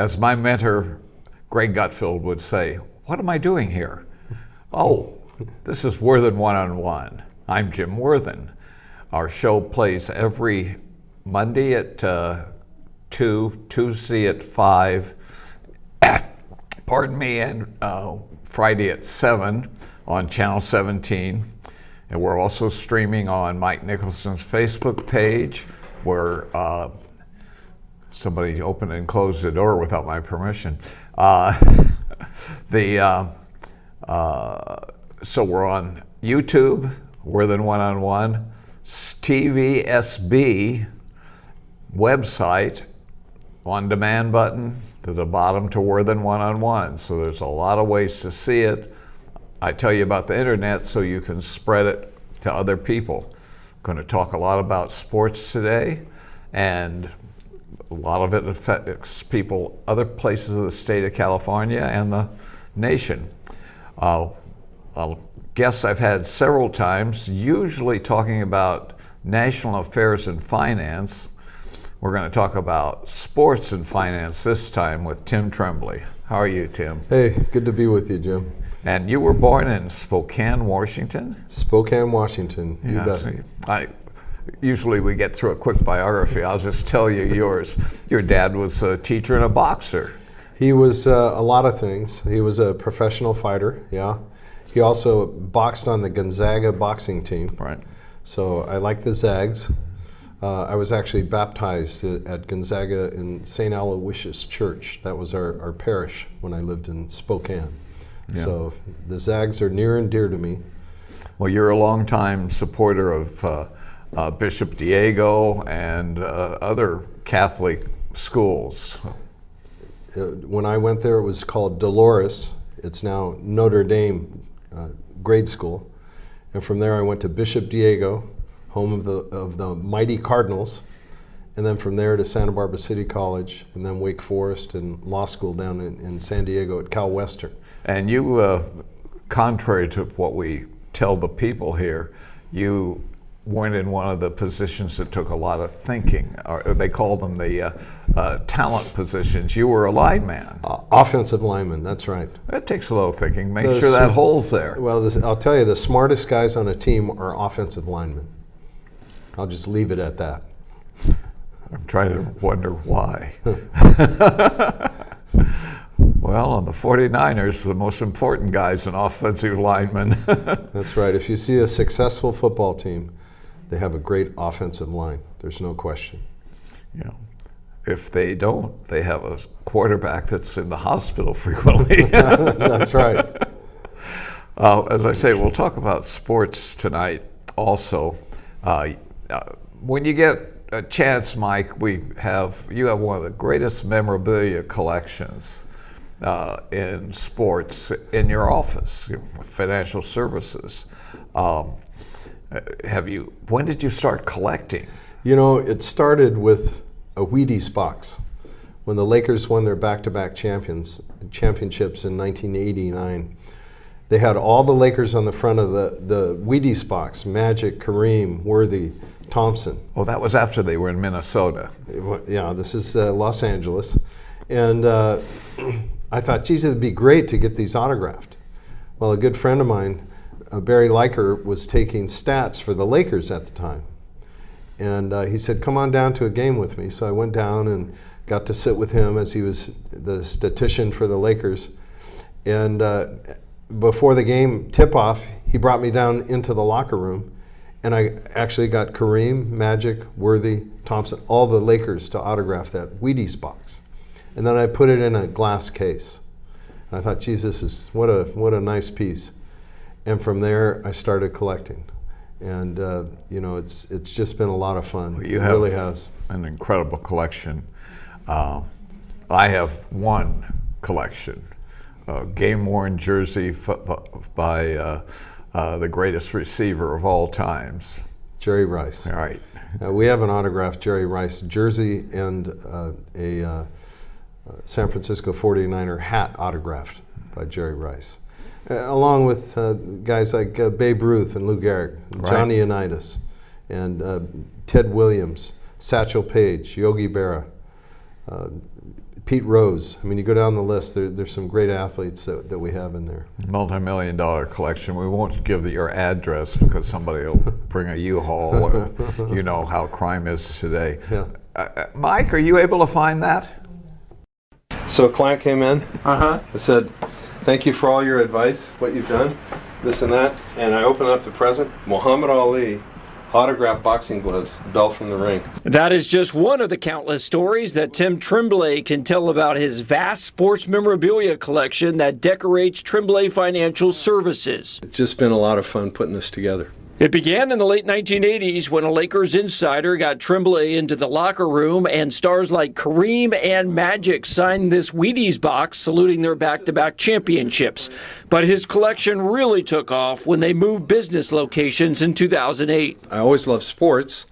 as my mentor, Greg Gutfeld, would say, what am I doing here? Oh, this is Worthen One-on-One. I'm Jim Worthen. Our show plays every Monday at 2, Tuesday at 5, and Friday at 7 on Channel 17. And we're also streaming on Mike Nicholson's Facebook page, where somebody opened and closed the door without my permission. So we're on YouTube, Worthen One-on-One, TVSB website, on-demand button to the bottom to Worthen One-on-One. So there's a lot of ways to see it. I tell you about the internet so you can spread it to other people. I'm going to talk a lot about sports today, and a lot of it affects people other places of the state of California and the nation. Guests I've had several times, usually talking about national affairs and finance. We're going to talk about sports and finance this time with Tim Tremblay. How are you, Tim? Hey, good to be with you, Jim. And you were born in Spokane, Washington? Spokane, Washington. You bet. Usually we get through a quick biography. I'll just tell you yours. Your dad was a teacher and a boxer. He was a lot of things. He was a professional fighter, yeah. He also boxed on the Gonzaga boxing team. Right. So I like the Zags. I was actually baptized at Gonzaga in St. Aloysius Church. That was our parish when I lived in Spokane. Yeah. So the Zags are near and dear to me. Well, you're a longtime supporter of Bishop Diego and other Catholic schools. When I went there, it was called Dolores. It's now Notre Dame grade school. And from there, I went to Bishop Diego, home of the mighty Cardinals. And then from there to Santa Barbara City College, and then Wake Forest and law school down in San Diego at Cal Western. And you, contrary to what we tell the people here, you weren't in one of the positions that took a lot of thinking. Or they call them the talent positions. You were a lineman. Offensive lineman, that's right. That takes a little thinking. Make sure that hole's there. Well, I'll tell you, the smartest guys on a team are offensive linemen. I'll just leave it at that. I'm trying to wonder why. Well, on the 49ers, the most important guy's an offensive lineman. That's right. If you see a successful football team, they have a great offensive line. There's no question. Yeah. If they don't, they have a quarterback that's in the hospital frequently. That's right. As I say, we'll talk about sports tonight also. When you get a chance, Mike, you have one of the greatest memorabilia collections in sports in your office, financial services. When did you start collecting? You know, it started with a Wheaties box. When the Lakers won their back-to-back championships in 1989, they had all the Lakers on the front of the Wheaties box: Magic, Kareem, Worthy, Thompson. Oh, that was after they were in Minnesota. Yeah, this is Los Angeles. And I thought, geez, it'd be great to get these autographed. Well, a good friend of mine, Barry Leiker, was taking stats for the Lakers at the time. And he said, come on down to a game with me. So I went down and got to sit with him as he was the statistician for the Lakers. And before the game tip-off, he brought me down into the locker room, and I actually got Kareem, Magic, Worthy, Thompson, all the Lakers to autograph that Wheaties box. And then I put it in a glass case. And I thought, geez, what a nice piece. And from there, I started collecting. And it's just been a lot of fun. Well, it really has. An incredible collection. I have one collection, a game-worn jersey by the greatest receiver of all times, Jerry Rice. All right. We have an autographed Jerry Rice jersey and a San Francisco 49er hat autographed by Jerry Rice, along with guys like Babe Ruth and Lou Gehrig, Johnny Unitas, and Ted Williams, Satchel Paige, Yogi Berra, Pete Rose. I mean, you go down the list, there's some great athletes that we have in there. Multi-million-dollar collection. We won't give your address because somebody will bring a U-Haul. Or, you know how crime is today. Yeah. Mike, are you able to find that? So a client came in. I said, thank you for all your advice, what you've done, this and that. And I opened up the present, Muhammad Ali, autographed boxing gloves, belt from the ring. That is just one of the countless stories that Tim Tremblay can tell about his vast sports memorabilia collection that decorates Tremblay Financial Services. It's just been a lot of fun putting this together. It began in the late 1980s when a Lakers insider got Tremblay into the locker room, and stars like Kareem and Magic signed this Wheaties box saluting their back-to-back championships. But his collection really took off when they moved business locations in 2008. I always loved sports,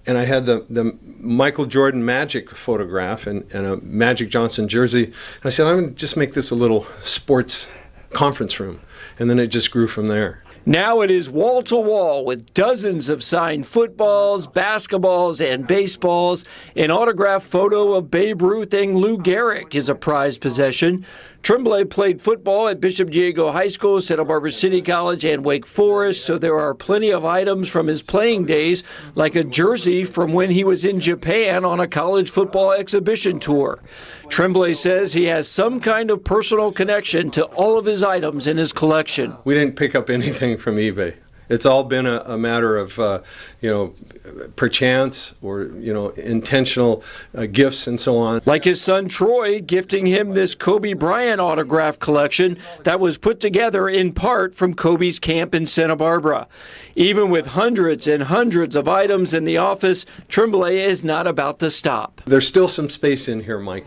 and I had the Michael Jordan Magic photograph and a Magic Johnson jersey. And I said, I'm going to just make this a little sports conference room. And then it just grew from there. Now it is wall to wall with dozens of signed footballs, basketballs, and baseballs. An autographed photo of Babe Ruth and Lou Gehrig is a prized possession. Tremblay played football at Bishop Diego High School, Santa Barbara City College, and Wake Forest, so there are plenty of items from his playing days, like a jersey from when he was in Japan on a college football exhibition tour. Tremblay says he has some kind of personal connection to all of his items in his collection. We didn't pick up anything from eBay. It's all been a matter of, perchance or, intentional gifts and so on. Like his son Troy gifting him this Kobe Bryant autograph collection that was put together in part from Kobe's camp in Santa Barbara. Even with hundreds and hundreds of items in the office, Tremblay is not about to stop. There's still some space in here, Mike.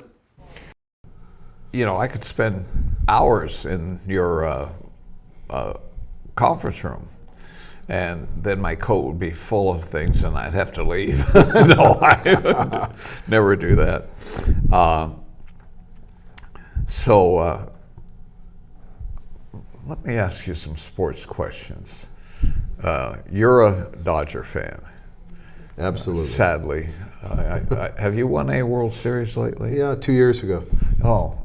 I could spend hours in your conference room. And then my coat would be full of things and I'd have to leave. No, I would never do that. Let me ask you some sports questions. You're a Dodger fan. Absolutely. Sadly. Have you won a World Series lately? Yeah, 2 years ago. Oh,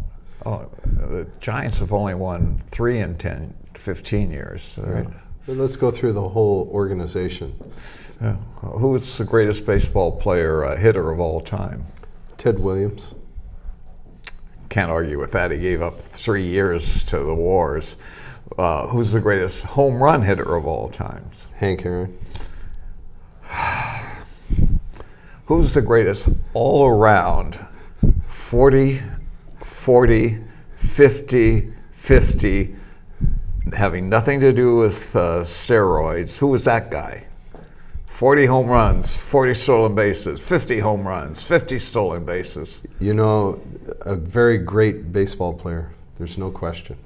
the Giants have only won 3 in 10, 15 years. Right? But let's go through the whole organization. Yeah. Who is the greatest baseball player, hitter of all time? Ted Williams. Can't argue with that. He gave up 3 years to the wars. Who's the greatest home run hitter of all time? Hank Aaron. Who's the greatest all-around 40, 40, 50, 50, having nothing to do with steroids? Who was that guy? 40 home runs, 40 stolen bases, 50 home runs, 50 stolen bases. A very great baseball player. There's no question.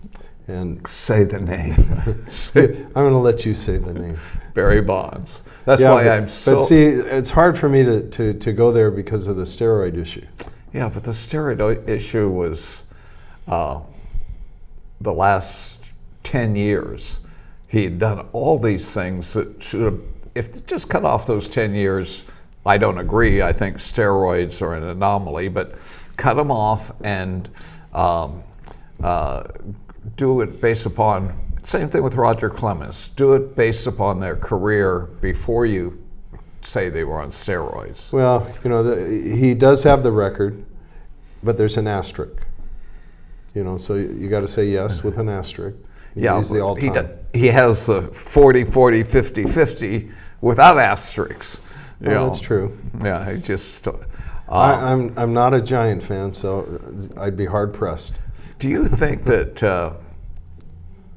And say the name. I'm going to let you say the name. Barry Bonds. That's why I'm so. But see, it's hard for me to go there because of the steroid issue. Yeah, but the steroid issue was the last 10 years. He had done all these things that should have, if they just cut off those 10 years, I don't agree. I think steroids are an anomaly, but cut them off and do it based upon, same thing with Roger Clemens, do it based upon their career before you say they were on steroids. Well, he does have the record, but there's an asterisk. So you got to say yes with an asterisk. Yeah, he's the all-time. He has the 40, 40, 50, 50 without asterisks. That's true. Yeah, he just. I'm not a Giant fan, so I'd be hard pressed. Do you think that?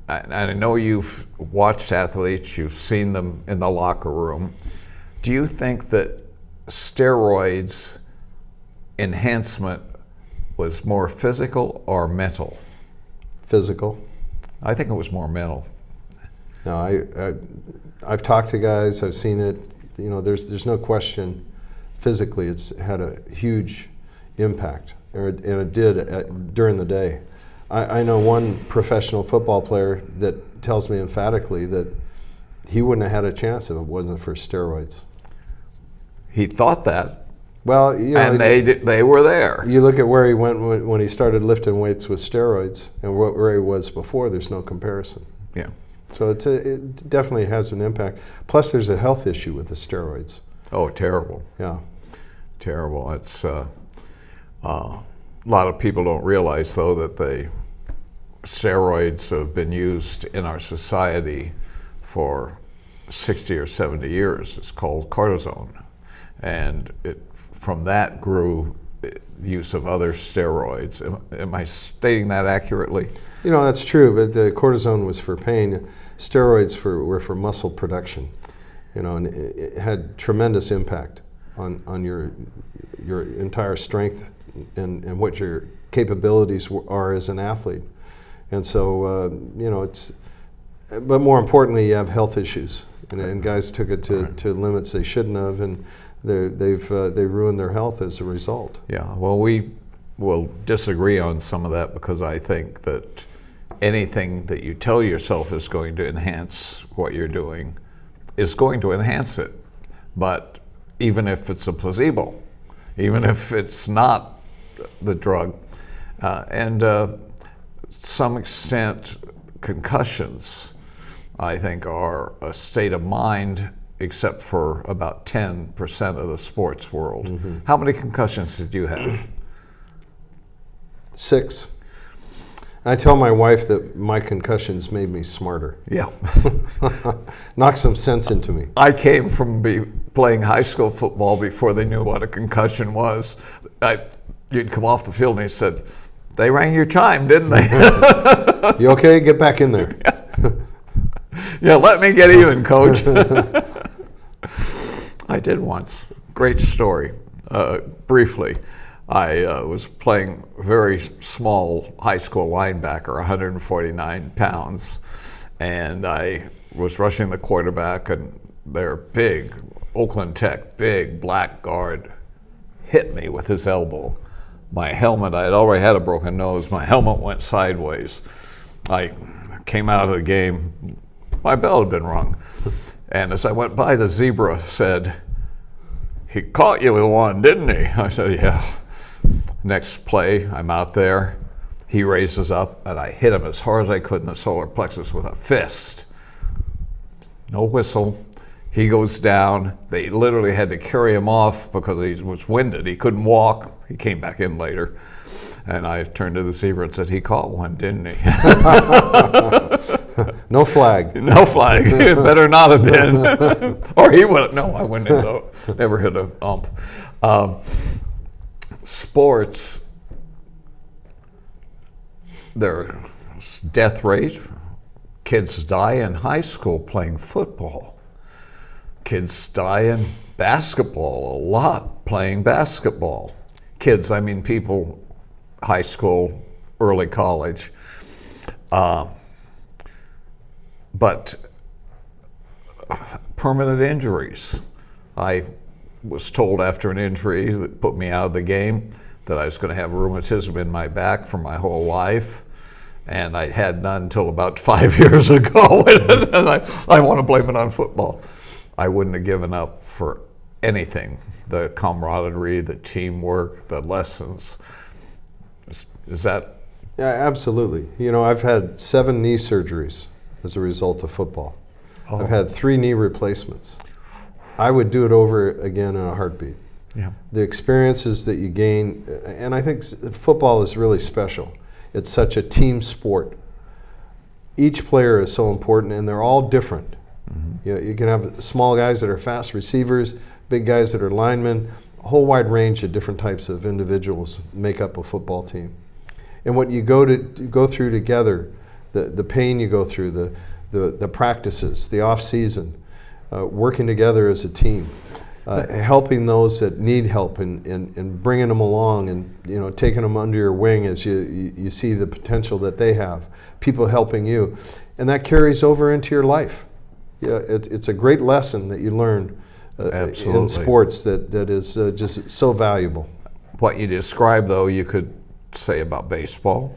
And I know you've watched athletes, you've seen them in the locker room. Do you think that steroids enhancement was more physical or mental? Physical. I think it was more mental. No, I've talked to guys. I've seen it. There's no question. Physically, it's had a huge impact, and it did during the day. I know one professional football player that tells me emphatically that he wouldn't have had a chance if it wasn't for steroids. He thought that. Well, you know, And they were there. you look at where he went when he started lifting weights with steroids, and where he was before. There's no comparison. Yeah. So it definitely has an impact. Plus, there's a health issue with the steroids. Oh, terrible. Yeah. Terrible. It's a lot of people don't realize, though, that the steroids have been used in our society for 60 or 70 years. It's called cortisone, and from that grew the use of other steroids. Am I stating that accurately? You know, that's true, but the cortisone was for pain. Steroids were for muscle production. You know, and it had tremendous impact on your entire strength and what your capabilities are as an athlete. And so, you know, but more importantly, you have health issues, and guys took it to limits they shouldn't have, and they've ruined their health as a result. Yeah, well, we will disagree on some of that, because I think that anything that you tell yourself is going to enhance what you're doing is going to enhance it. But even if it's a placebo, even if it's not the drug, and to some extent, concussions, I think, are a state of mind, except for about 10% of the sports world. Mm-hmm. How many concussions did you have? 6. I tell my wife that my concussions made me smarter. Yeah. Knocked some sense into me. I came from playing high school football before they knew what a concussion was. You'd come off the field and he said, "They rang your chime, didn't they?" You okay? Get back in there. Yeah, let me get even, coach. I did once. Great story. Briefly, I was playing very small high school linebacker, 149 pounds, and I was rushing the quarterback, and their big, Oakland Tech, big black guard hit me with his elbow. My helmet, I had already had a broken nose, my helmet went sideways. I came out of the game, my bell had been rung. And as I went by, the zebra said, "He caught you with one, didn't he?" I said, "Yeah." Next play, I'm out there, he raises up, and I hit him as hard as I could in the solar plexus with a fist. No whistle. He goes down. They literally had to carry him off because he was winded. He couldn't walk. He came back in later. And I turned to the zebra and said, "He caught one, didn't he?" No flag. No flag. It better not have been. Or he would have. No, I wouldn't have. Never hit a ump. Sports, there's death rate. Kids die in high school playing football. Kids die in basketball a lot playing basketball. Kids, I mean people, high school, early college. But permanent injuries. I was told after an injury that put me out of the game that I was going to have rheumatism in my back for my whole life. And I had none until about 5 years ago. And I want to blame it on football. I wouldn't have given up for anything. The camaraderie, the teamwork, the lessons. Is that? Yeah, absolutely. You know, I've had 7 knee surgeries as a result of football. Oh. I've had 3 knee replacements. I would do it over again in a heartbeat. Yeah. The experiences that you gain, and I think football is really special. It's such a team sport. Each player is so important, and they're all different. Mm-hmm. You can have small guys that are fast receivers, big guys that are linemen, a whole wide range of different types of individuals make up a football team. And what you go through together, the pain you go through, the practices, the off season, working together as a team, helping those that need help, and bringing them along, and taking them under your wing as you see the potential that they have. People helping you, and that carries over into your life. Yeah, it's a great lesson that you learn in sports that is just so valuable. What you described, though, you could say about baseball.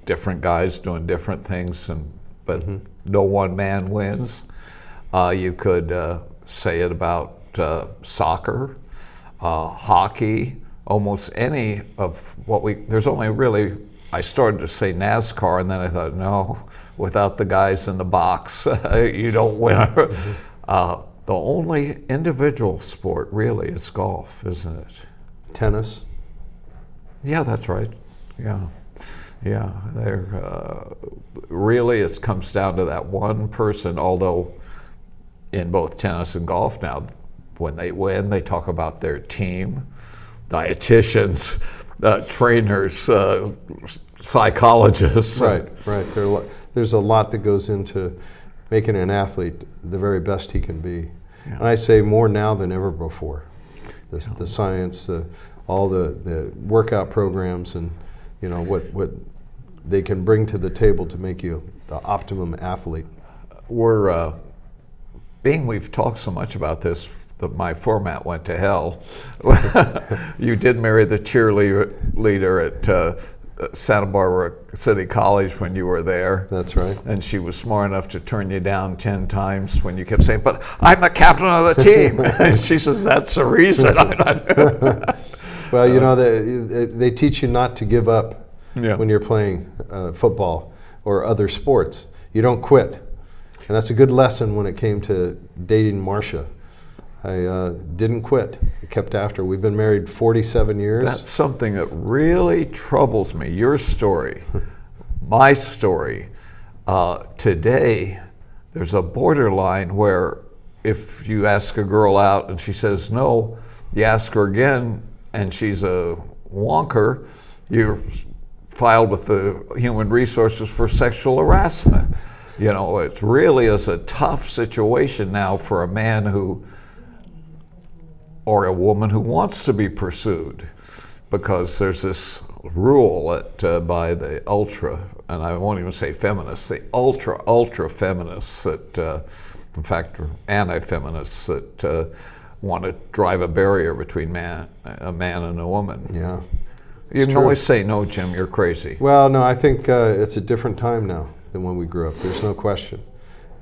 Different guys doing different things, but mm-hmm. no one man wins. You could say it about soccer. hockey, almost any of what there's only really, I started to say NASCAR, and then I thought, no, without the guys in the box, you don't win. The only individual sport really is golf, isn't it? Tennis. Yeah, that's right. Yeah. Really, it comes down to that one person, although in both tennis and golf now, when they win, they talk about their team, dietitians, trainers, psychologists. Right. There's a lot that goes into making an athlete the very best he can be. Yeah. And I say more now than ever before. The science, all the workout programs, and what they can bring to the table to make you the optimum athlete. We've talked so much about this, my format went to hell. You did marry the cheerleader at Santa Barbara City College when you were there. That's right. And she was smart enough to turn you down 10 times when you kept saying, "But I'm the captain of the team." And she says, "That's the reason I'm not." Well, they teach you not to give up when you're playing football or other sports. You don't quit. And that's a good lesson when it came to dating Marcia. I didn't quit. I kept after. We've been married 47 years. That's something that really troubles me. Your story, my story. Today, there's a borderline where if you ask a girl out and she says no, you ask her again and she's a wonker, you're filed with the Human Resources for sexual harassment. It really is a tough situation now for a man or a woman who wants to be pursued, because there's this rule by the ultra, and I won't even say feminists, the ultra feminists that, in fact, anti-feminists that want to drive a barrier between a man and a woman. Yeah. You can always say, "No, Jim, you're crazy." Well, no, I think it's a different time now than when we grew up. There's no question.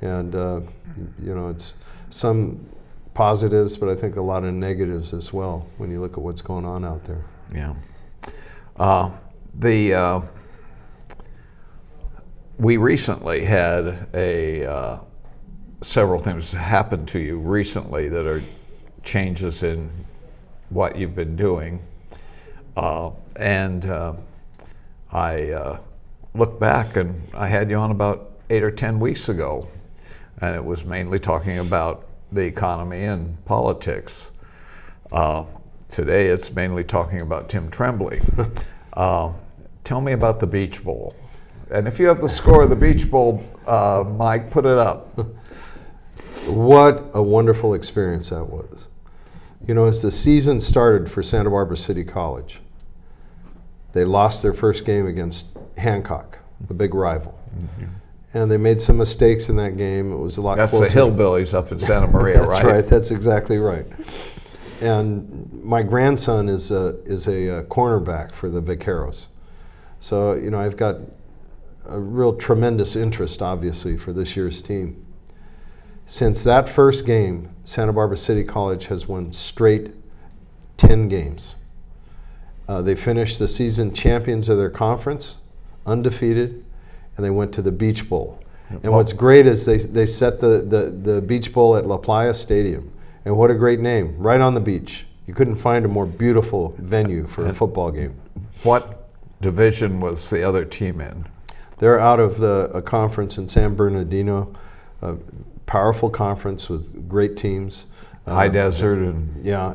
And, it's some positives, but I think a lot of negatives as well when you look at what's going on out there. Yeah. We recently had several things happen to you recently that are changes in what you've been doing. I look back, and I had you on about 8 or 10 weeks ago, and it was mainly talking about the economy and politics. Today it's mainly talking about Tim Tremblay. Tell me about the Beach Bowl. And if you have the score of the Beach Bowl, Mike, put it up. What a wonderful experience that was. As the season started for Santa Barbara City College, they lost their first game against Hancock, the big rival. Mm-hmm. And they made some mistakes in that game. It was a lot closer. That's the Hillbillies up in Santa Maria, right? That's right. That's exactly right. And my grandson is a cornerback for the Vaqueros. So, I've got a real tremendous interest, obviously, for this year's team. Since that first game, Santa Barbara City College has won straight 10 games. They finished the season champions of their conference, undefeated, and they went to the Beach Bowl. And what's great is they set the Beach Bowl at La Playa Stadium. And what a great name, right on the beach. You couldn't find a more beautiful venue for a football game. What division was the other team in? They're out of a conference in San Bernardino, a powerful conference with great teams. High desert and... Yeah,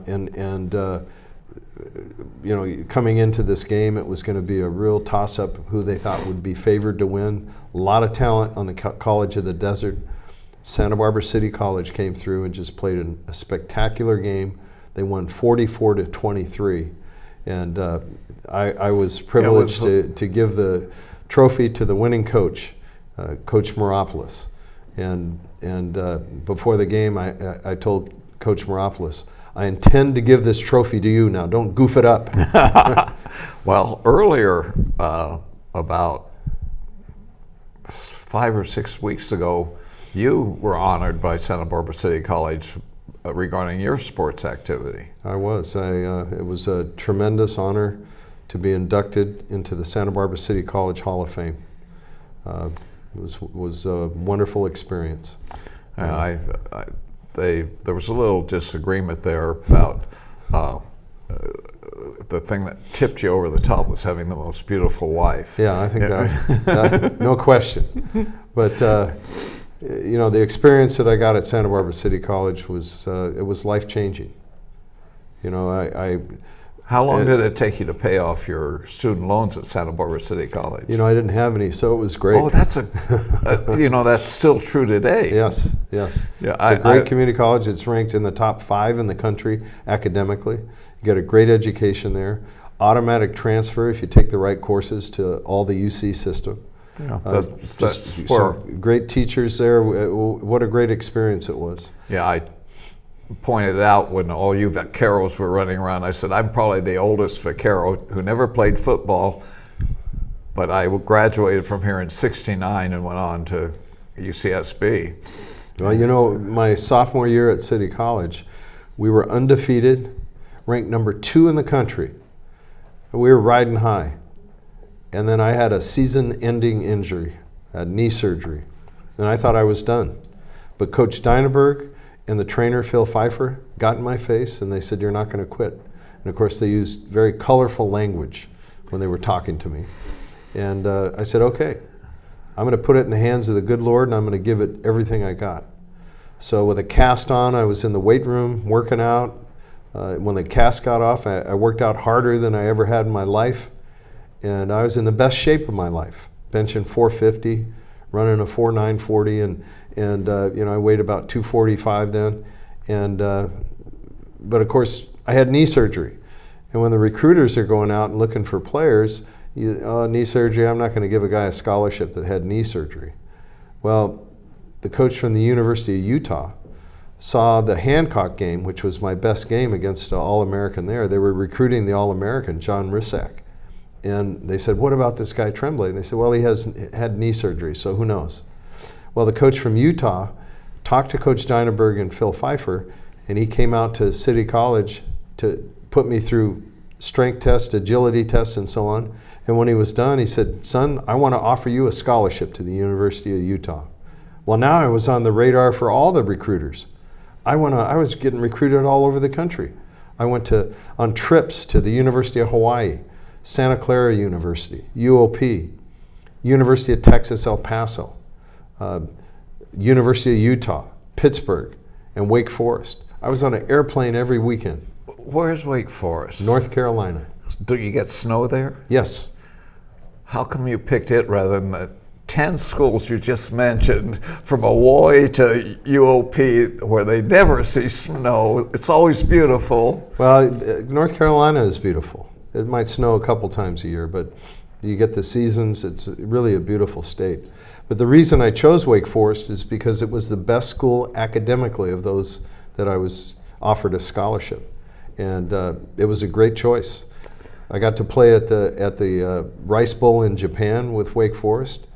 coming into this game, it was going to be a real toss-up who they thought would be favored to win. A lot of talent on the College of the Desert. Santa Barbara City College came through and just played a spectacular game. They won 44-23. And I was privileged to give the trophy to the winning coach, Coach Moropoulos. And before the game, I told Coach Moropoulos, "I intend to give this trophy to you now. Don't goof it up." Well, earlier, about 5 or 6 weeks ago, you were honored by Santa Barbara City College regarding your sports activity. I was. It was a tremendous honor to be inducted into the Santa Barbara City College Hall of Fame. It was a wonderful experience. There was a little disagreement there about the thing that tipped you over the top was having the most beautiful wife. Yeah, I think that no question. But the experience that I got at Santa Barbara City College was it was life-changing. How long did it take you to pay off your student loans at Santa Barbara City College? I didn't have any, so it was great. Oh, that's that's still true today. Yes. Yeah, It's a great community college. It's ranked in the top 5 in the country academically. You get a great education there. Automatic transfer if you take the right courses to all the UC system. Yeah, some great teachers there. What a great experience it was. Yeah, I pointed out when all you vaqueros were running around, I said, I'm probably the oldest vaquero who never played football, but I graduated from here in '69 and went on to UCSB. Well, my sophomore year at City College, we were undefeated, ranked number 2 in the country. We were riding high. And then I had a season-ending injury, I had knee surgery, and I thought I was done. But Coach Dynaberg and the trainer, Phil Pfeiffer, got in my face and they said, you're not going to quit. And of course, they used very colorful language when they were talking to me. And I said, okay, I'm going to put it in the hands of the good Lord and I'm going to give it everything I got. So with a cast on, I was in the weight room working out. When the cast got off, I worked out harder than I ever had in my life. And I was in the best shape of my life, benching 450, running a 4.9 40, and I weighed about 245 then. But of course, I had knee surgery. And when the recruiters are going out and looking for players, knee surgery, I'm not going to give a guy a scholarship that had knee surgery. Well, the coach from the University of Utah saw the Hancock game, which was my best game against an All-American there. They were recruiting the All-American, John Rissack. And they said, what about this guy Tremblay? And they said, well, he has had knee surgery, so who knows? Well, the coach from Utah talked to Coach Dynaberg and Phil Pfeiffer, and he came out to City College to put me through strength tests, agility tests, and so on. And when he was done, he said, son, I want to offer you a scholarship to the University of Utah. Well, now I was on the radar for all the recruiters. I was getting recruited all over the country. I went on trips to the University of Hawaii, Santa Clara University, UOP, University of Texas, El Paso, University of Utah, Pittsburgh, and Wake Forest. I was on an airplane every weekend. Where's Wake Forest? North Carolina. Do you get snow there? Yes. How come you picked it rather than the 10 schools you just mentioned, from Hawaii to UOP, where they never see snow? It's always beautiful. Well, North Carolina is beautiful. It might snow a couple times a year, but you get the seasons. It's really a beautiful state. But the reason I chose Wake Forest is because it was the best school academically of those that I was offered a scholarship. And it was a great choice. I got to play at the Rice Bowl in Japan with Wake Forest.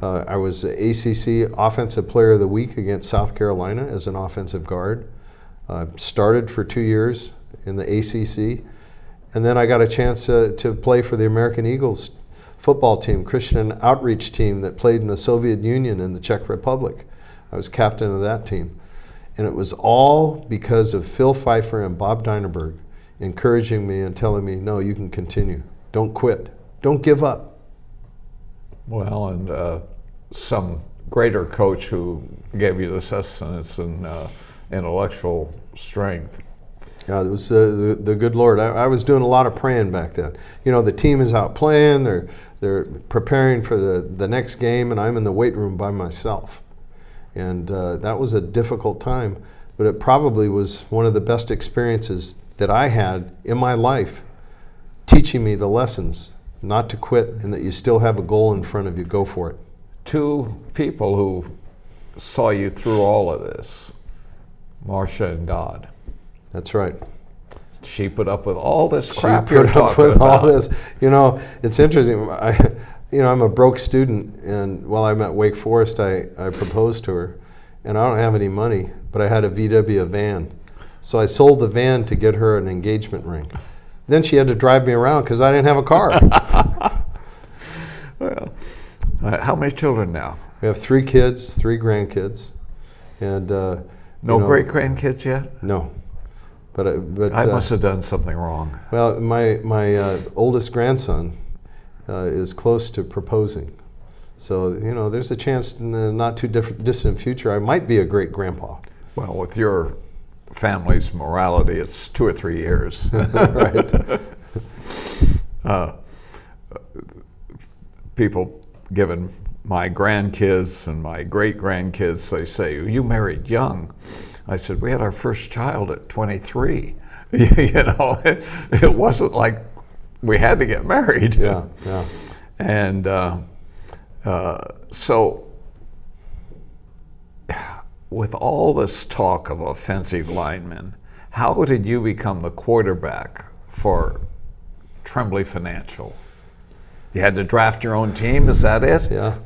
I was ACC Offensive Player of the Week against South Carolina as an offensive guard. Started for 2 years in the ACC. And then I got a chance to play for the American Eagles football team, Christian outreach team that played in the Soviet Union and the Czech Republic. I was captain of that team. And it was all because of Phil Pfeiffer and Bob Dynaberg encouraging me and telling me, no, you can continue. Don't quit. Don't give up. Well, and some greater coach who gave you the sustenance and intellectual strength. Yeah, it was the good Lord. I was doing a lot of praying back then. The team is out playing. They're preparing for the next game, and I'm in the weight room by myself. And that was a difficult time, but it probably was one of the best experiences that I had in my life, teaching me the lessons not to quit and that you still have a goal in front of you. Go for it. 2 people who saw you through all of this, Marcia and God. That's right. She put up with all this crap She you're put up talking with about. all this. It's interesting. I'm a broke student, and while I'm at Wake Forest, I proposed to her, and I don't have any money, but I had a VW van, So I sold the van to get her an engagement ring. Then she had to drive me around because I didn't have a car. Well, how many children now? We have 3 kids, 3 grandkids, and No great grandkids yet? No, but I must have done something wrong. Well, my oldest grandson is close to proposing, so there's a chance in the not too distant future I might be a great grandpa. Well, with your family's morality, it's 2 or 3 years. Right. People, given my grandkids and my great-grandkids, they say, you married young. I said, we had our first child at 23. It wasn't like we had to get married. Yeah. And so with all this talk of offensive linemen, how did you become the quarterback for Tremblay Financial? You had to draft your own team, is that it? Yeah.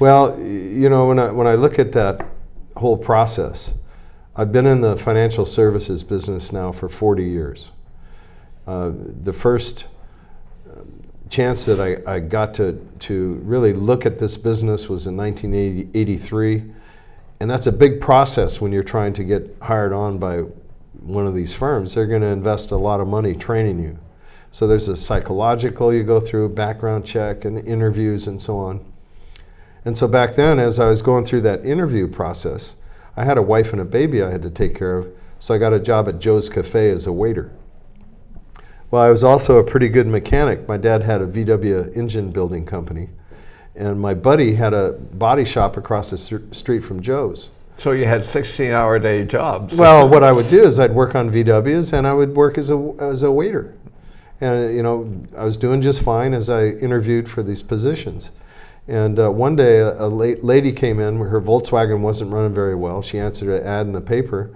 Well, when I look at that whole process, I've been in the financial services business now for 40 years. The first chance that I got to really look at this business was in 1983, and that's a big process when you're trying to get hired on by one of these firms. They're going to invest a lot of money training you. So there's a psychological you go through, background check and interviews and so on. And so back then, as I was going through that interview process, I had a wife and a baby I had to take care of, so I got a job at Joe's Cafe as a waiter. Well, I was also a pretty good mechanic. My dad had a VW engine building company, and my buddy had a body shop across the street from Joe's. So you had 16-hour-a-day jobs. Well, what I would do is I'd work on VWs, and I would work as a waiter. And I was doing just fine as I interviewed for these positions. And one day a lady came in, her Volkswagen wasn't running very well. She answered an ad in the paper,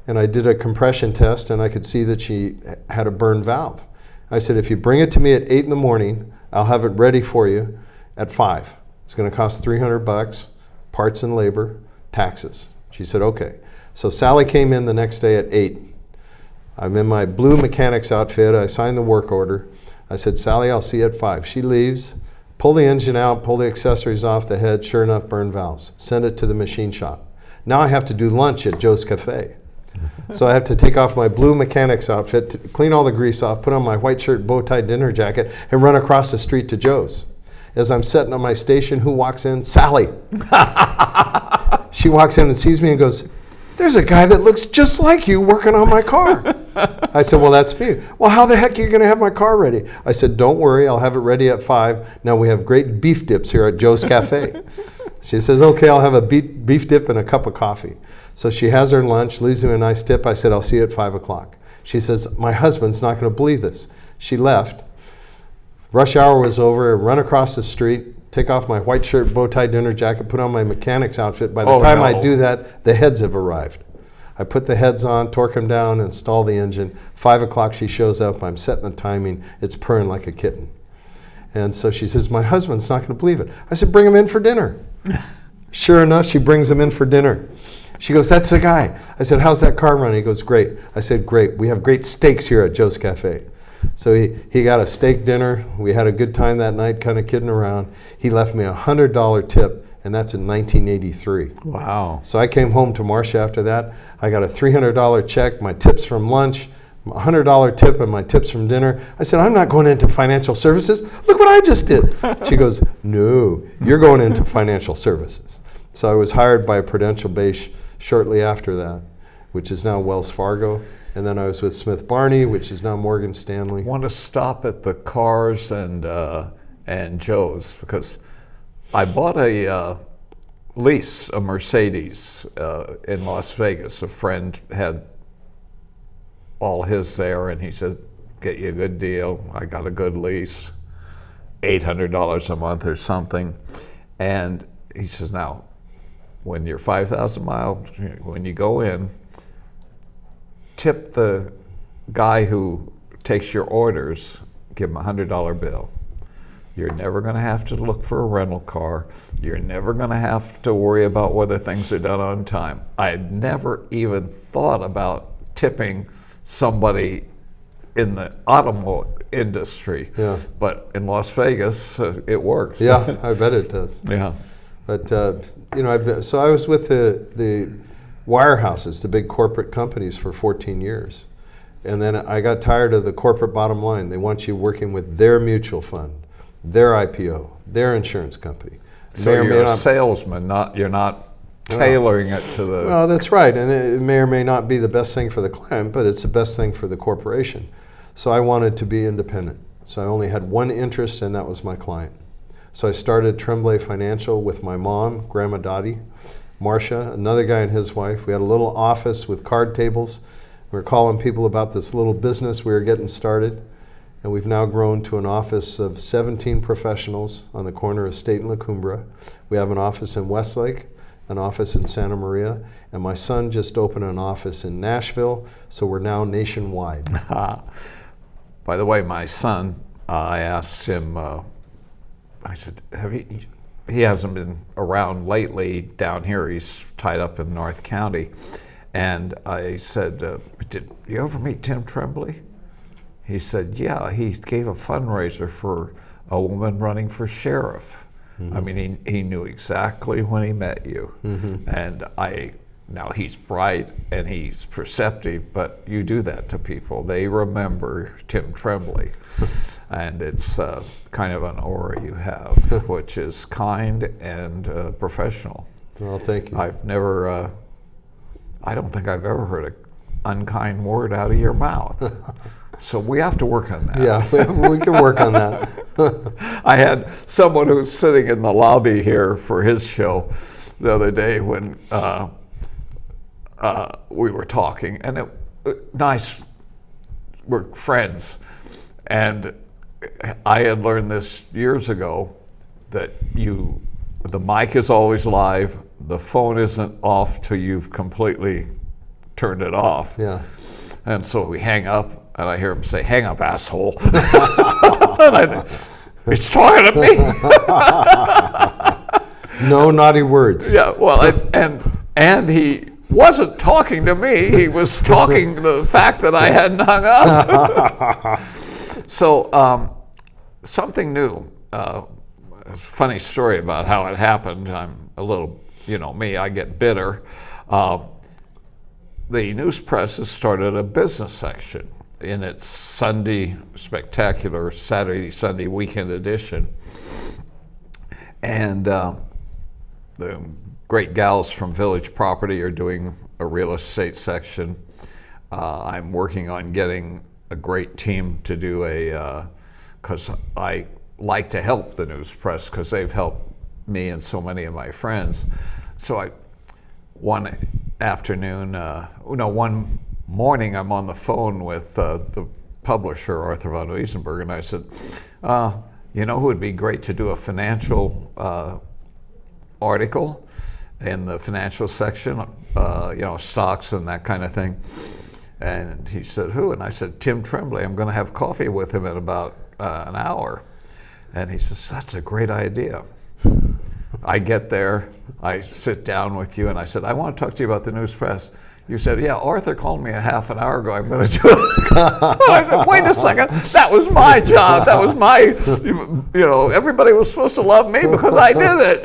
and I did a compression test, and I could see that she had a burned valve. I said, if you bring it to me at 8 in the morning, I'll have it ready for you at 5. It's going to cost $300, parts and labor, taxes. She said, okay. So Sally came in the next day at 8. I'm in my blue mechanic's outfit. I signed the work order. I said, Sally, I'll see you at 5. She leaves, pull the engine out, pull the accessories off the head, sure enough, burned valves. Send it to the machine shop. Now I have to do lunch at Joe's Cafe. So I have to take off my blue mechanic's outfit, clean all the grease off, put on my white shirt, bow tie dinner jacket, and run across the street to Joe's. As I'm sitting on my station, who walks in? Sally. She walks in and sees me and goes, there's a guy that looks just like you working on my car. I said, well, that's me. Well, how the heck are you going to have my car ready? I said, don't worry, I'll have it ready at 5. Now we have great beef dips here at Joe's Cafe. She says, okay, I'll have a beef dip and a cup of coffee. So she has her lunch, leaves me a nice tip. I said, I'll see you at 5 o'clock. She says, my husband's not going to believe this. She left. Rush hour was over, run across the street, take off my white shirt, bow tie dinner jacket, put on my mechanic's outfit. By the time I do that, the heads have arrived. I put the heads on, torque them down, install the engine. 5 o'clock she shows up, I'm setting the timing, it's purring like a kitten. And so she says, my husband's not going to believe it. I said, bring him in for dinner. Sure enough, she brings him in for dinner. She goes, that's the guy. I said, how's that car running? He goes, great. I said, great. We have great steaks here at Joe's Cafe. So he got a steak dinner. We had a good time that night, kind of kidding around. He left me a $100 tip, and that's in 1983. Wow. So I came home to Marcia after that. I got a $300 check, my tips from lunch, a $100 tip, and my tips from dinner. I said, I'm not going into financial services. Look what I just did. She goes, no, you're going into financial services. So I was hired by Prudential Base shortly after that, which is now Wells Fargo. And then I was with Smith Barney, which is now Morgan Stanley. I want to stop at the cars and Joe's, because I bought a lease, a Mercedes in Las Vegas. A friend had all his there, and he said, get you a good deal. I got a good lease, $800 a month or something. And he says, now, when you're 5,000 miles, when you go in, tip the guy who takes your orders, give him a $100 bill. You're never going to have to look for a rental car. You're never going to have to worry about whether things are done on time. I had never even thought about tipping somebody in the automobile industry. Yeah. But in Las Vegas, it works. Yeah, I bet it does. Yeah. But so I was with the wirehouses, the big corporate companies, for 14 years, and then I got tired of the corporate bottom line. They want you working with their mutual fund, their IPO, their insurance company. So you're a salesman, you're not tailoring it to the. Well, that's right, and it may or may not be the best thing for the client, but it's the best thing for the corporation. So I wanted to be independent. So I only had one interest, and that was my client. So I started Tremblay Financial with my mom, Grandma Dottie, Marcia, another guy and his wife. We had a little office with card tables. We were calling people about this little business we were getting started. And we've now grown to an office of 17 professionals on the corner of State and La Cumbre. We have an office in Westlake, an office in Santa Maria, and my son just opened an office in Nashville, so we're now nationwide. By the way, my son, I asked him, I said, he hasn't been around lately down here. He's tied up in North County. And I said, did you ever meet Tim Tremblay? He said, yeah, he gave a fundraiser for a woman running for sheriff. Mm-hmm. I mean, he knew exactly when he met you. Mm-hmm. And now he's bright and he's perceptive, but you do that to people. They remember Tim Tremblay. And it's kind of an aura you have, which is kind and professional. Well, thank you. I don't think I've ever heard an unkind word out of your mouth. So we have to work on that. Yeah, we can work on that. I had someone who was sitting in the lobby here for his show the other day when we were talking, and we're friends. And I had learned this years ago that the mic is always live, the phone isn't off till you've completely turned it off. Yeah. And so we hang up, and I hear him say, "Hang up, asshole." And I think, it's talking to me. No naughty words. Yeah, well, and he wasn't talking to me. He was talking the fact that I hadn't hung up. So something new. A funny story about how it happened. I'm a little, me, I get bitter. The news press has started a business section in its Sunday spectacular Saturday, Sunday weekend edition. And the great gals from Village Property are doing a real estate section. I'm working on getting a great team to do because I like to help the news press because they've helped me and so many of my friends. So one morning I'm on the phone with the publisher, Arthur von Wiesenberg, and I said, who would be great to do a financial article in the financial section, stocks and that kind of thing. And he said, who? And I said, Tim Tremblay. I'm going to have coffee with him in about an hour. And he says, that's a great idea. I get there, I sit down with you, and I said, I want to talk to you about the news press. You said, yeah, Arthur called me a half an hour ago. I'm going to do it. I said, wait a second. That was my job. That was my, everybody was supposed to love me because I did it.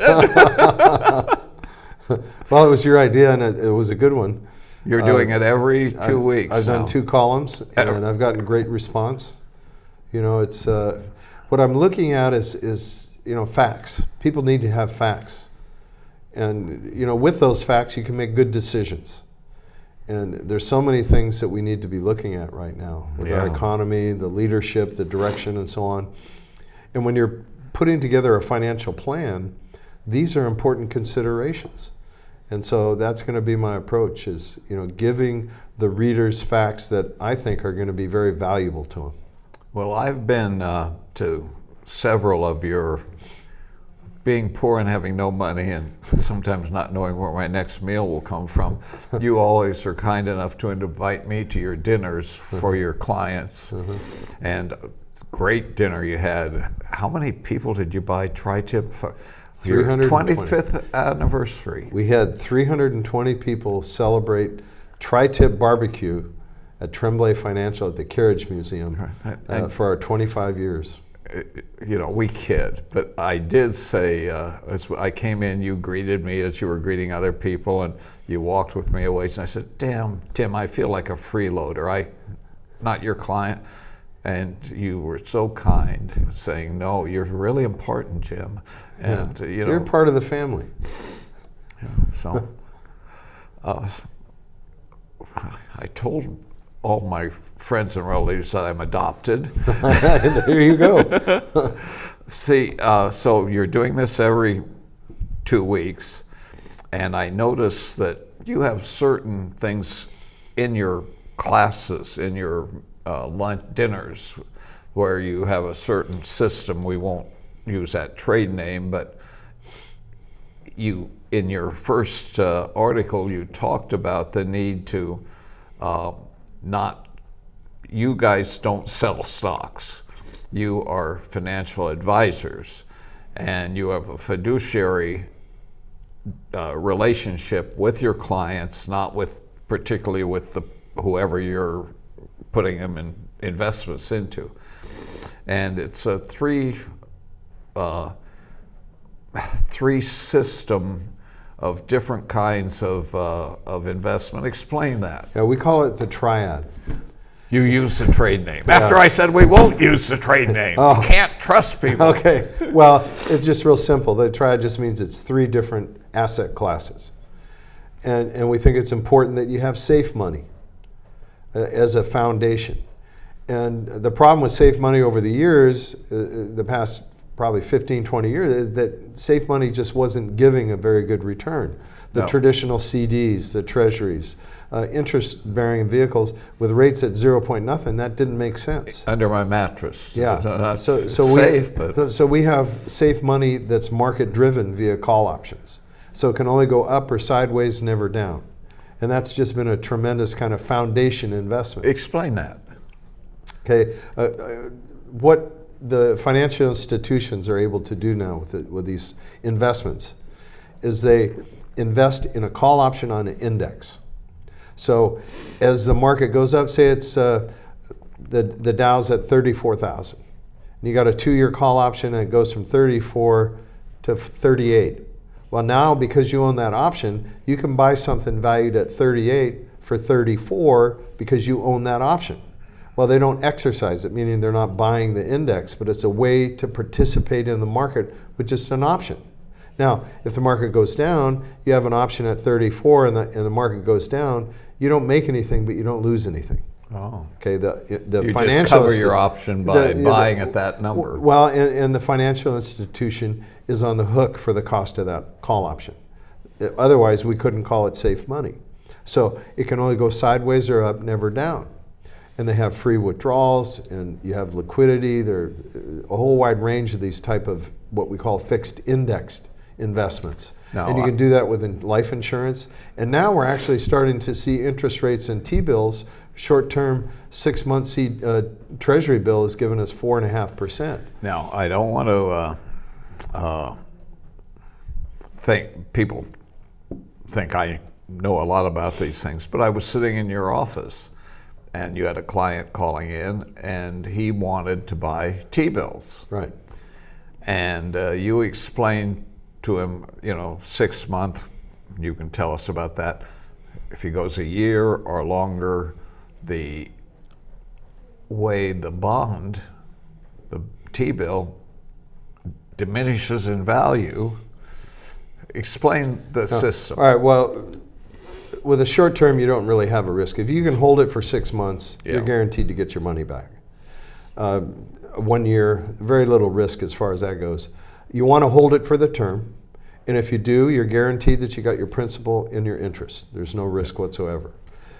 Well, it was your idea, and it was a good one. You're doing it every 2 weeks. I've done 2 columns, and I've gotten great response. It's what I'm looking at is facts. People need to have facts, and with those facts, you can make good decisions. And there's so many things that we need to be looking at right now with our economy, the leadership, the direction, and so on. And when you're putting together a financial plan, these are important considerations. And so that's going to be my approach, is giving the readers facts that I think are going to be very valuable to them. Well, I've been to several of your being poor and having no money and sometimes not knowing where my next meal will come from. You always are kind enough to invite me to your dinners for your clients. And great dinner you had. How many people did you buy tri-tip for? Your 25th anniversary. We had 320 people celebrate tri-tip barbecue at Tremblay Financial at the Carriage Museum for our 25 years. You know, we kid, but I did say, as I came in, you greeted me as you were greeting other people, and you walked with me a ways, and I said, damn, Tim, I feel like a freeloader. Not your client. And you were so kind, saying, no, you're really important, Jim. And, you know, you're part of the family. So I told all my friends and relatives that I'm adopted. There you go. See, so you're doing this every 2 weeks, and I notice that you have certain things in your classes, in your lunch dinners, where you have a certain system. We won't use that trade name, but you, in your first article, you talked about the need to you guys don't sell stocks. You are financial advisors, and you have a fiduciary relationship with your clients, not particularly with whoever you're putting them in investments into. And it's a three system of different kinds of investment. Explain that. Yeah, we call it the triad. You use the trade name. After I said we won't use the trade name. Oh. You can't trust people. Okay, well, it's just real simple. The triad just means it's 3 different asset classes. And we think it's important that you have safe money as a foundation. And the problem with safe money over the years, the past probably 15, 20 years, is that safe money just wasn't giving a very good return. The traditional CDs, the treasuries, interest-bearing vehicles with rates at 0 point nothing, that didn't make sense. Under my mattress. Yeah. So we have safe money that's market-driven via call options. So it can only go up or sideways, never down. And that's just been a tremendous kind of foundation investment. Explain that. Okay, what the financial institutions are able to do now with these investments is they invest in a call option on an index. So as the market goes up, say it's the Dow's at 34,000, and you got a 2-year call option and it goes from 34 to 38. Well, now because you own that option, you can buy something valued at 38 for 34 because you own that option. Well, they don't exercise it, meaning they're not buying the index, but it's a way to participate in the market with just an option. Now, if the market goes down, you have an option at 34 and the market goes down, you don't make anything, but you don't lose anything. Oh. Okay, the you financial just cover your option by buying at that number. Well, and the financial institution is on the hook for the cost of that call option. Otherwise, we couldn't call it safe money. So it can only go sideways or up, never down. And they have free withdrawals, and you have liquidity. There are a whole wide range of these type of what we call fixed indexed investments. No, and you can do that with life insurance. And now we're actually starting to see interest rates in T-bills. Short-term 6-month Treasury bill has given us 4.5%. Now, I don't want to people think I know a lot about these things, but I was sitting in your office, and you had a client calling in, and he wanted to buy T-bills. Right. And you explained to him, 6 month, you can tell us about that. If he goes a year or longer, the way the bond, the T-bill, diminishes in value. Explain the system. All right, well, with a short term, you don't really have a risk. If you can hold it for 6 months, you're guaranteed to get your money back. 1 year, very little risk as far as that goes. You want to hold it for the term, and if you do, you're guaranteed that you got your principal and your interest. There's no risk whatsoever.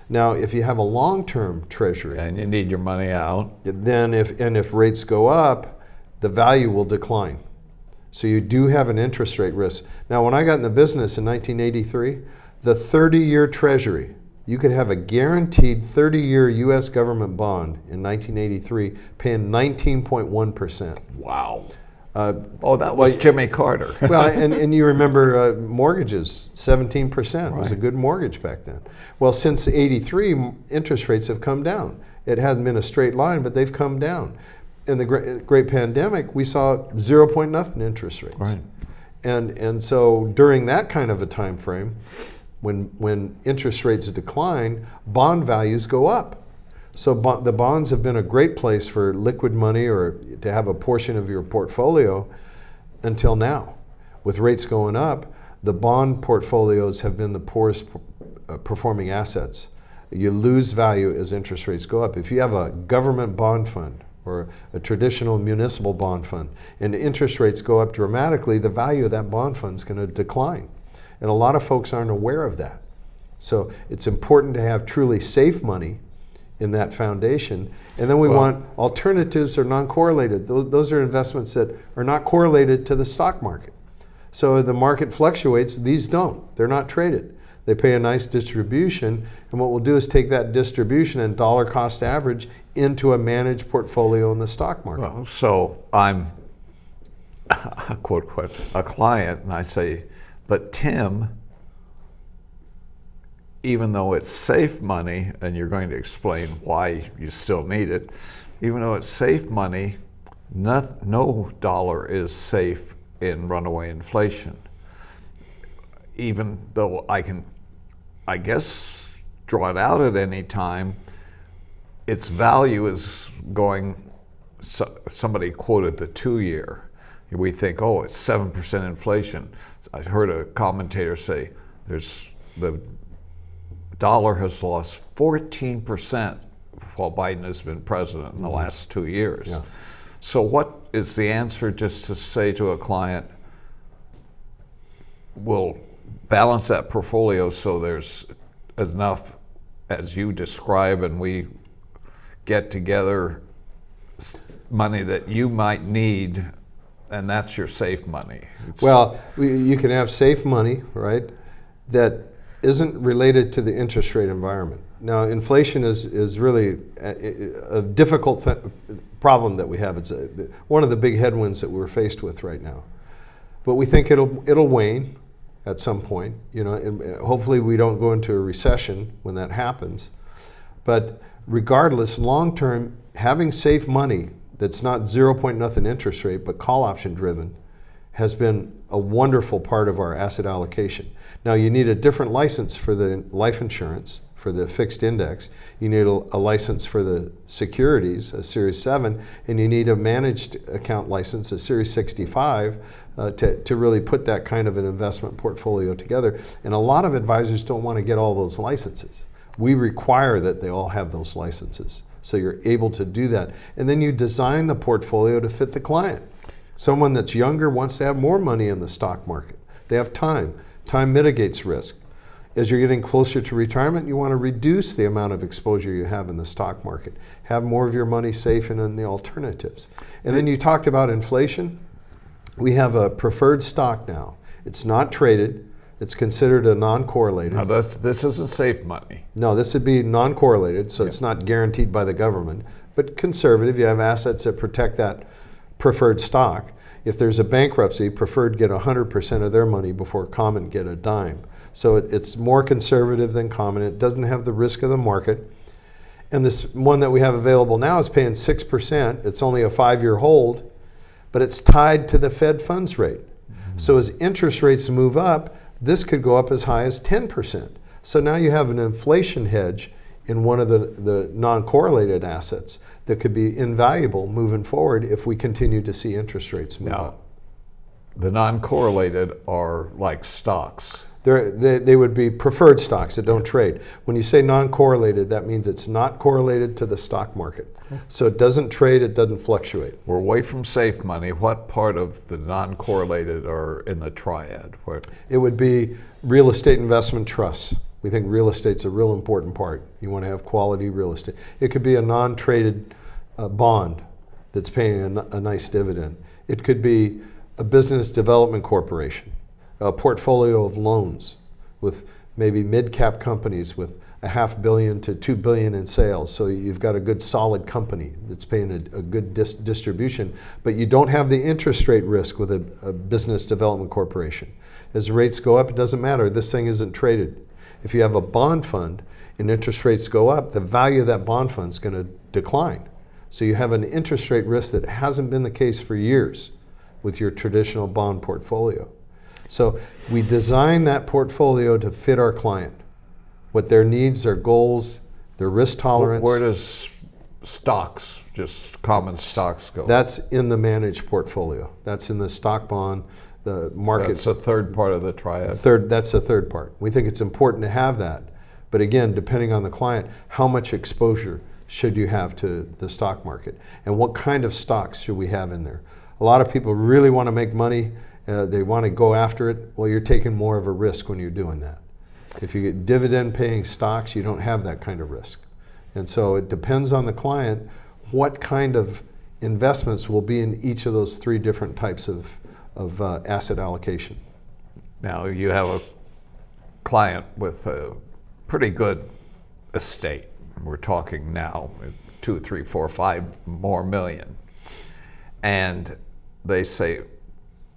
Now, if you have a long-term treasury, and you need your money out, then if rates go up, the value will decline. So you do have an interest rate risk. Now, when I got in the business in 1983, the 30-year treasury, you could have a guaranteed 30-year U.S. government bond in 1983 paying 19.1%. wow. Oh, that was Jimmy Carter. Well, and you remember mortgages, 17% was a Right. good mortgage back then. Well, since '83, interest rates have come down. It hasn't been a straight line, but they've come down. In the great pandemic, we saw 0 point nothing interest rates. Right. And so during that kind of a time frame, when interest rates decline, bond values go up. So the bonds have been a great place for liquid money or to have a portion of your portfolio until now. With rates going up, the bond portfolios have been the poorest performing assets. You lose value as interest rates go up. If you have a government bond fund or a traditional municipal bond fund and interest rates go up dramatically, the value of that bond fund is going to decline. And a lot of folks aren't aware of that. So it's important to have truly safe money in that foundation. And then we want alternatives or non-correlated. Those are investments that are not correlated to the stock market. So the market fluctuates, these don't. They're not traded. They pay a nice distribution, and what we'll do is take that distribution and dollar cost average into a managed portfolio in the stock market. Well, so I'm quote, a client, and I say, but Tim, even though it's safe money, and you're going to explain why you still need it, even though it's safe money, no dollar is safe in runaway inflation. Even though I can, I guess, draw it out at any time, its value is going, somebody quoted the 2-year. We think, oh, it's 7% inflation. I heard a commentator say the dollar has lost 14% while Biden has been president in the last 2 years. Yeah. So what is the answer? Just to say to a client, we'll balance that portfolio so there's enough, as you describe, and we get together money that you might need, and that's your safe money. Well, you can have safe money, right, that isn't related to the interest rate environment. Now, inflation is really a difficult problem that we have. It's one of the big headwinds that we're faced with right now. But we think it'll wane at some point. You know, and hopefully we don't go into a recession when that happens. But regardless, long term, having safe money that's not 0 point nothing interest rate, but call option driven, has been a wonderful part of our asset allocation. Now, you need a different license for the life insurance, for the fixed index. You need a license for the securities, a Series 7, and you need a managed account license, a Series 65, to really put that kind of an investment portfolio together. And a lot of advisors don't want to get all those licenses. We require that they all have those licenses, so you're able to do that. And then you design the portfolio to fit the client. Someone that's younger wants to have more money in the stock market. They have time. Time mitigates risk. As you're getting closer to retirement, you want to reduce the amount of exposure you have in the stock market. Have more of your money safe and in the alternatives. And then you talked about inflation. We have a preferred stock now. It's not traded. It's considered a non-correlated. Now this isn't safe money. No, this would be non-correlated, so it's not guaranteed by the government, but conservative. You have assets that protect that preferred stock. If there's a bankruptcy, preferred get 100% of their money before common get a dime. So it's more conservative than common. It doesn't have the risk of the market. And this one that we have available now is paying 6%. It's only a 5-year hold, but it's tied to the Fed funds rate. Mm-hmm. So as interest rates move up, this could go up as high as 10%. So now you have an inflation hedge in one of the non-correlated assets that could be invaluable moving forward if we continue to see interest rates move up. The non-correlated are like stocks. They would be preferred stocks that don't trade. When you say non-correlated, that means it's not correlated to the stock market. So it doesn't trade, it doesn't fluctuate. We're away from safe money. What part of the non-correlated are in the triad? It would be real estate investment trusts. We think real estate's a real important part. You want to have quality real estate. It could be a non-traded bond that's paying a nice dividend. It could be a business development corporation, a portfolio of loans with maybe mid-cap companies with $500 million to $2 billion in sales. So you've got a good solid company that's paying a good distribution, but you don't have the interest rate risk with a business development corporation. As rates go up, it doesn't matter. This thing isn't traded. If you have a bond fund and interest rates go up, the value of that bond fund is going to decline. So you have an interest rate risk that hasn't been the case for years with your traditional bond portfolio. So we design that portfolio to fit our client, what their needs, their goals, their risk tolerance. Where does stocks, just common stocks, go? That's in the managed portfolio. That's in the stock bond, the market. That's a third part of the triad. That's a third part. We think it's important to have that. But again, depending on the client, how much exposure should you have to the stock market? And what kind of stocks should we have in there? A lot of people really want to make money. They want to go after it. Well, you're taking more of a risk when you're doing that. If you get dividend-paying stocks, you don't have that kind of risk. And so it depends on the client what kind of investments will be in each of those three different types of asset allocation. Now, you have a client with a pretty good estate. We're talking now 2, 3, 4, 5 more million. And they say,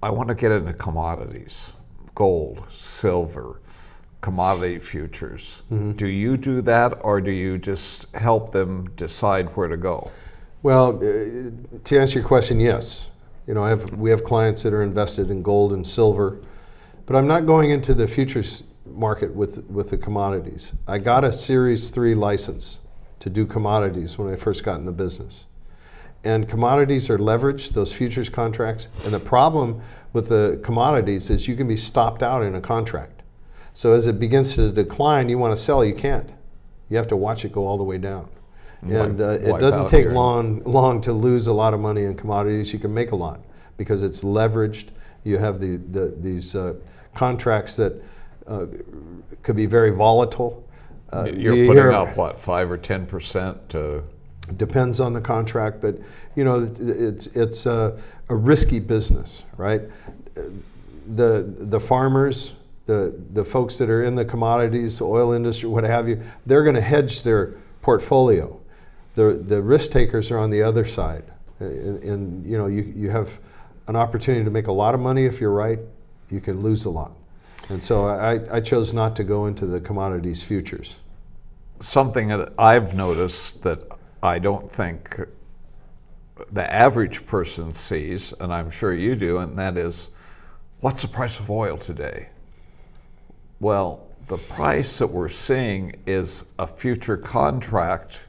I want to get into commodities, gold, silver, commodity futures. Mm-hmm. Do you do that, or do you just help them decide where to go? Well, to answer your question, yes. You know, we have clients that are invested in gold and silver, but I'm not going into the futures market with the commodities. I got a Series 3 license to do commodities when I first got in the business. And commodities are leveraged, those futures contracts. And the problem with the commodities is you can be stopped out in a contract. So as it begins to decline, you want to sell, you can't. You have to watch it go all the way down. And it doesn't take long to lose a lot of money in commodities. You can make a lot because it's leveraged. You have these contracts that could be very volatile. You're putting out what, 5 or 10%? Depends on the contract, but you know it's a risky business, right? The farmers, the folks that are in the commodities, the oil industry, what have you, they're going to hedge their portfolio. The risk takers are on the other side, and you know you have an opportunity to make a lot of money if you're right. You can lose a lot, and so I chose not to go into the commodities futures. Something that I've noticed that I don't think the average person sees, and I'm sure you do, and that is, what's the price of oil today? Well, the price that we're seeing is a future contract,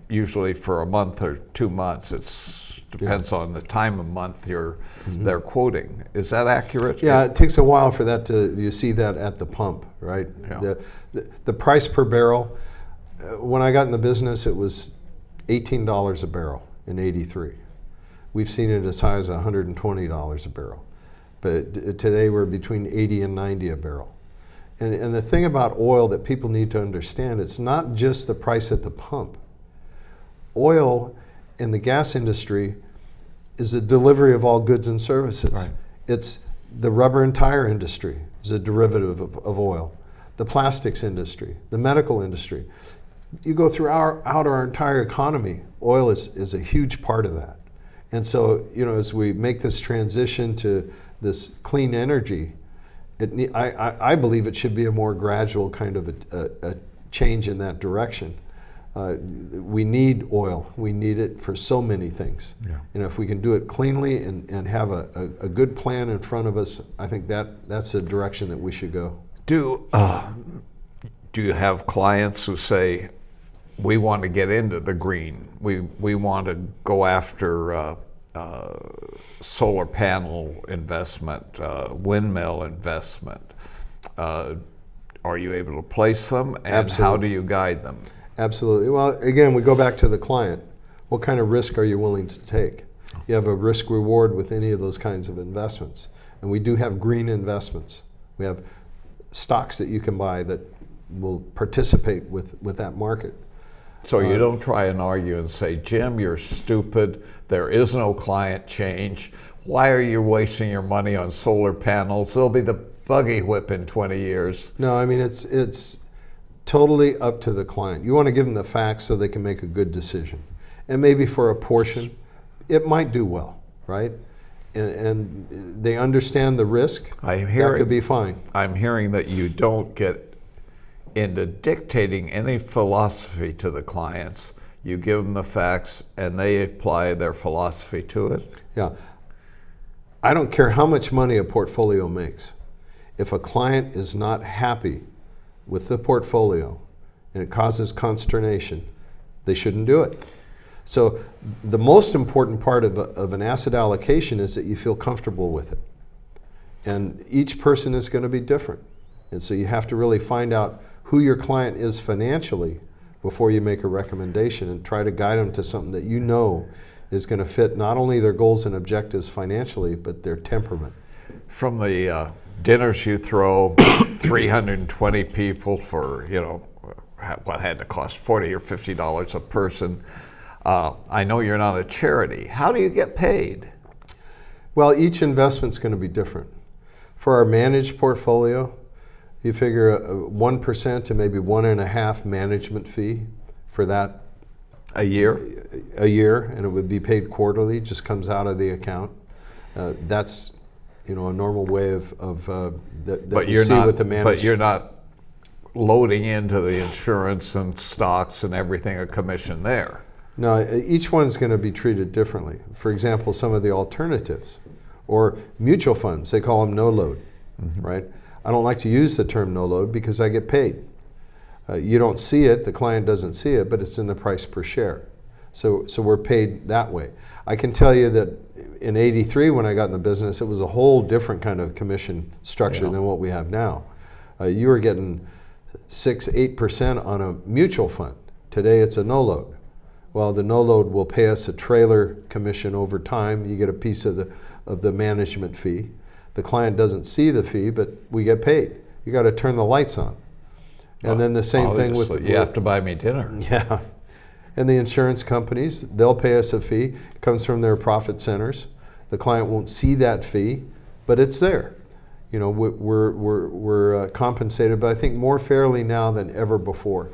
usually for a month or 2 months. It depends on the time of month they're quoting. Is that accurate? Yeah, it takes a while for that you see that at the pump, right? Yeah. The price per barrel, when I got in the business, it was $18 a barrel in '83. We've seen it as high as $120 a barrel. But today we're between 80 and 90 a barrel. And the thing about oil that people need to understand, it's not just the price at the pump. Oil in the gas industry is a delivery of all goods and services. Right. It's the rubber and tire industry is a derivative of oil. The plastics industry, the medical industry. You go throughout our entire economy, oil is a huge part of that. And so, you know, as we make this transition to this clean energy, I believe it should be a more gradual kind of a change in that direction. We need oil. We need it for so many things. Yeah. And if we can do it cleanly and have a good plan in front of us, I think that's the direction that we should go. Do you have clients who say, we want to get into the green, we want to go after solar panel investment, windmill investment? Are you able to place them, and Absolutely. How do you guide them? Absolutely. Well, again, we go back to the client. What kind of risk are you willing to take? You have a risk reward with any of those kinds of investments. And we do have green investments. We have stocks that you can buy that will participate with that market. So you don't try and argue and say, Jim, you're stupid. There is no climate change. why are you wasting your money on solar panels? They'll be the buggy whip in 20 years. No, I mean, it's totally up to the client. You want to give them the facts so they can make a good decision. And maybe for a portion, it might do well, right? And they understand the risk. That could be fine. I'm hearing that you don't get into dictating any philosophy to the clients. You give them the facts and they apply their philosophy to it. Yeah. I don't care how much money a portfolio makes. If a client is not happy with the portfolio and it causes consternation, they shouldn't do it. So the most important part of an asset allocation is that you feel comfortable with it. And each person is going to be different. And so you have to really find out who your client is financially before you make a recommendation, and try to guide them to something that you know is going to fit not only their goals and objectives financially, but their temperament. From the dinners you throw, 320 people for, what had to cost $40 or $50 a person. I know you're not a charity. How do you get paid? Well, each investment's going to be different. For our managed portfolio, you figure 1% to maybe 1.5% management fee for that. A year? A year, and it would be paid quarterly, just comes out of the account. That's a normal way of that we see with the managed. But you're not loading into the insurance and stocks and everything a commission there. No, each one's going to be treated differently. For example, some of the alternatives or mutual funds, they call them no load, right? I don't like to use the term no load because I get paid. You don't see it, the client doesn't see it, but it's in the price per share. So we're paid that way. I can tell you that in '83 when I got in the business, it was a whole different kind of commission structure than what we have now. You were getting 6-8% on a mutual fund. Today it's a no load. Well, the no load will pay us a trailer commission over time. You get a piece of the management fee. The client doesn't see the fee, but we get paid. You got to turn the lights on. And then the same thing with you have to buy me dinner. Yeah. And the insurance companies, they'll pay us a fee. It comes from their profit centers. The client won't see that fee, but it's there. We're compensated, but I think more fairly now than ever before.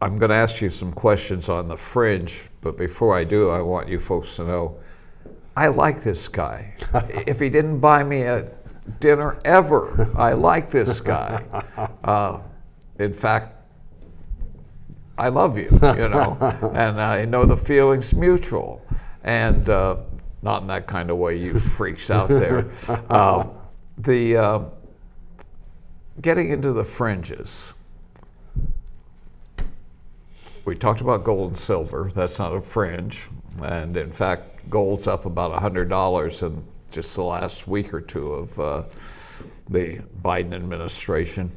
I'm going to ask you some questions on the fringe, but before I do, I want you folks to know I like this guy. If he didn't buy me a dinner ever, I like this guy. In fact, I love you, and I know the feeling's mutual, and not in that kind of way, you freaks out there. Getting into the fringes. We talked about gold and silver. That's not a fringe. And in fact, gold's up about $100 in just the last week or two of the Biden administration.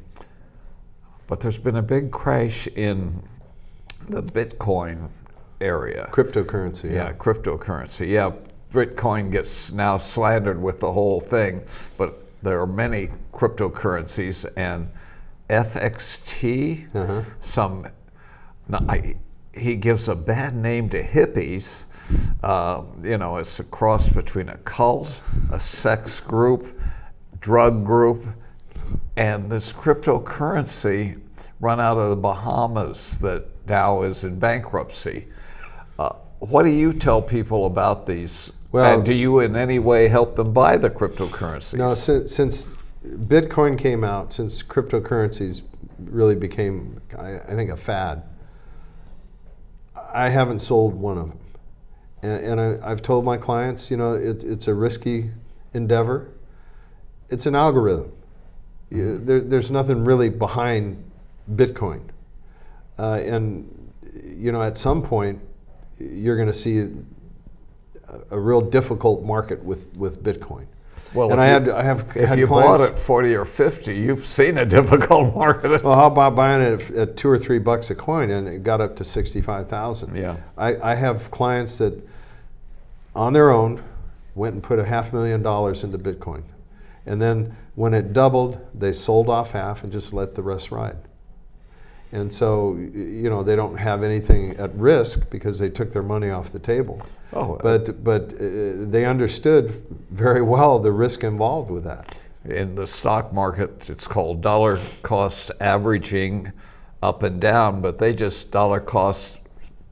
But there's been a big crash in the Bitcoin area. Cryptocurrency. Yeah, cryptocurrency. Yeah, Bitcoin gets now slandered with the whole thing, but there are many cryptocurrencies, and FXT, he gives a bad name to hippies. It's a cross between a cult, a sex group, drug group, and this cryptocurrency run out of the Bahamas that now is in bankruptcy. What do you tell people about these? Well, and do you in any way help them buy the cryptocurrencies? No, since Bitcoin came out, since cryptocurrencies really became, I think, a fad, I haven't sold one of them. And I've told my clients, it's a risky endeavor. It's an algorithm. There's nothing really behind Bitcoin. At some point, you're going to see a real difficult market with Bitcoin. Well, and if you bought it 40 or 50, you've seen a difficult market. Well, how about buying it at $2 or $3 a coin, and it got up to 65,000? Yeah. I have clients that, on their own, went and put $500,000 into Bitcoin, and then when it doubled, they sold off half and just let the rest ride. And so, they don't have anything at risk because they took their money off the table. Oh, but they understood very well the risk involved with that. in the stock market, it's called dollar cost averaging up and down, but they just dollar cost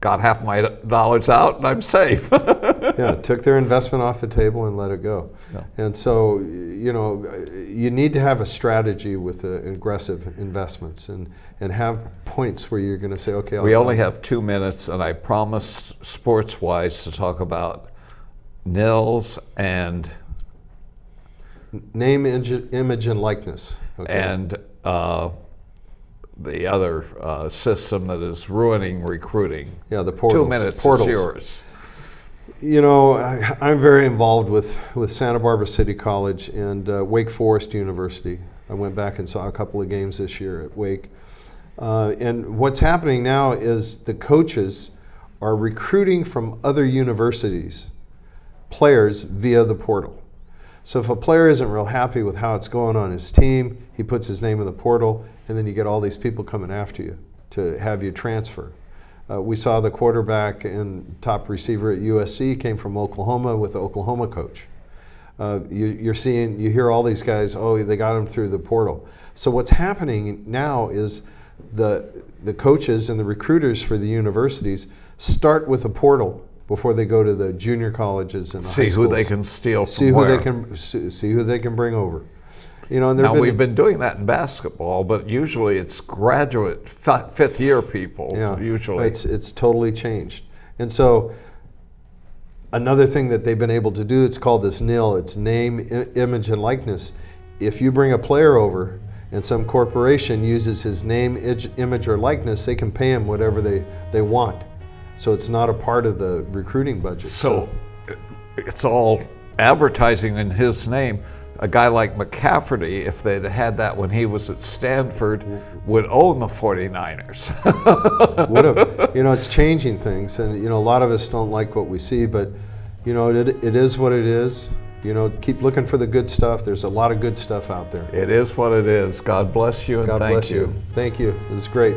got half my dollars out and I'm safe. Yeah, took their investment off the table and let it go. Yeah. And so, you need to have a strategy with aggressive investments and have points where you're going to say, okay, We only have 2 minutes, and I promised sports-wise to talk about nils and name, image, and likeness. Okay. and the other system that is ruining recruiting. Yeah, the portals. 2 minutes Portals. is yours. I'm very involved with Santa Barbara City College and Wake Forest University. I went back and saw a couple of games this year at Wake. And what's happening now is the coaches are recruiting from other universities players via the portal. So if a player isn't real happy with how it's going on his team, he puts his name in the portal, and then you get all these people coming after you to have you transfer. We saw the quarterback and top receiver at USC came from Oklahoma with the Oklahoma coach. You hear all these guys, oh, they got him through the portal. So what's happening now is the coaches and the recruiters for the universities start with a portal before they go to the junior colleges and the high See schools. who they can steal from see who where. see who they can bring over. And Now, we've been doing that in basketball, but usually it's graduate, fifth-year people, usually. It's totally changed. And so another thing that they've been able to do, it's called this NIL, it's name, image, and likeness. If you bring a player over and some corporation uses his name, image, or likeness, they can pay him whatever they want. So it's not a part of the recruiting budget. So it's all advertising in his name. A guy like McCafferty, if they'd had that when he was at Stanford, would own the 49ers. Would have. It's changing things, and a lot of us don't like what we see, but it is what it is. Keep looking for the good stuff. There's a lot of good stuff out there. It is what it is. God bless you and God thank bless you. Thank you. It was great.